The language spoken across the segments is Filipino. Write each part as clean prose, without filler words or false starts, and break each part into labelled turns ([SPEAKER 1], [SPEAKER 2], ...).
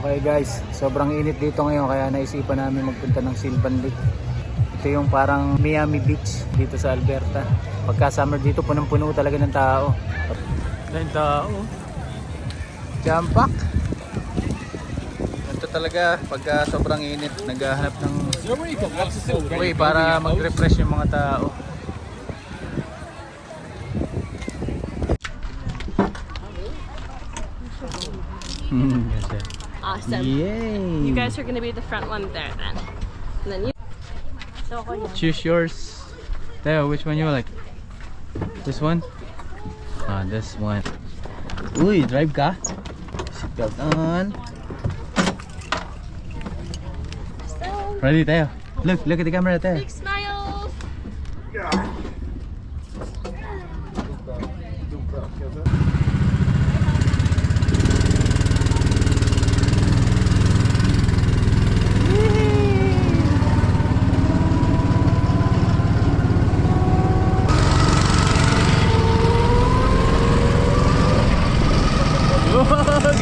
[SPEAKER 1] Okay guys, sobrang init dito ngayon kaya naisipan namin magpunta ng Silvan Lake. Ito yung parang Miami Beach dito sa Alberta. Pagka summer dito punong-puno talaga ng tao. Daming tao. Jump pack. Ito talaga pagka sobrang init, naghahanap ng way para mag-refresh yung mga tao.
[SPEAKER 2] Awesome.
[SPEAKER 1] Yay!
[SPEAKER 2] You guys are gonna be the front one there then. And then you. So
[SPEAKER 1] Choose yours. Theo, which one you like? This one? Ah, this one. Uy, drive ka? Seatbelt on. Ready, Theo? Look at the camera, Theo.
[SPEAKER 2] big smiles.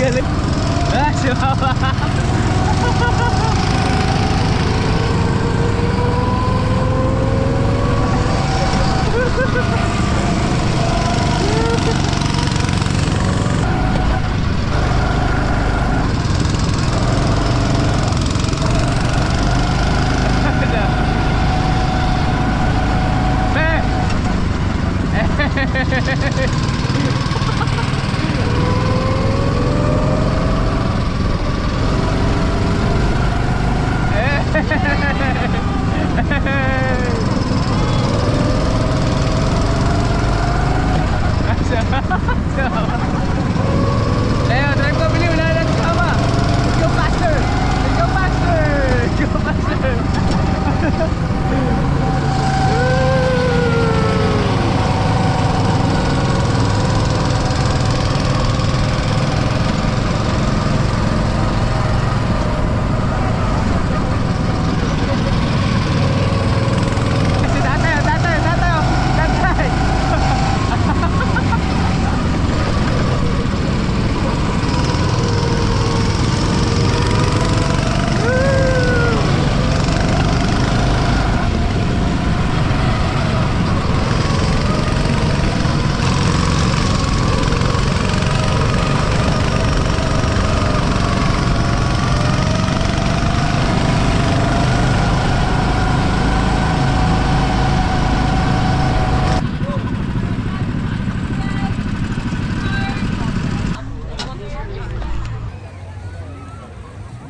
[SPEAKER 1] Galing. Ah, si Mama. Leo, drive ka bili, wala na kasama. Let's go faster! Let's go faster! Let's go faster!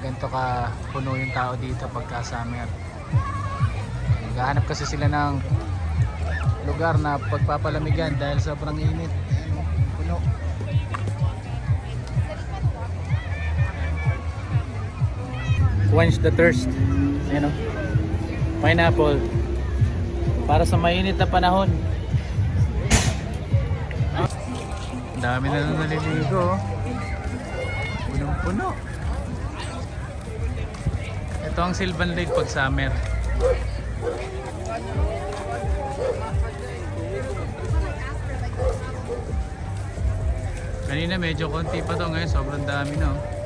[SPEAKER 1] Ganito ka puno yung tao dito pagka summer. Naghahanap kasi sila ng lugar na pagpapalamigan dahil sobrang init. Puno. Quench the thirst. Ayan o. Pineapple. Para sa mainit na panahon. Ang dami na naliligo. Punong-puno. Ito ang Silvan Lake pag summer. Kanina medyo konti pa to, ngayon sobrang dami na.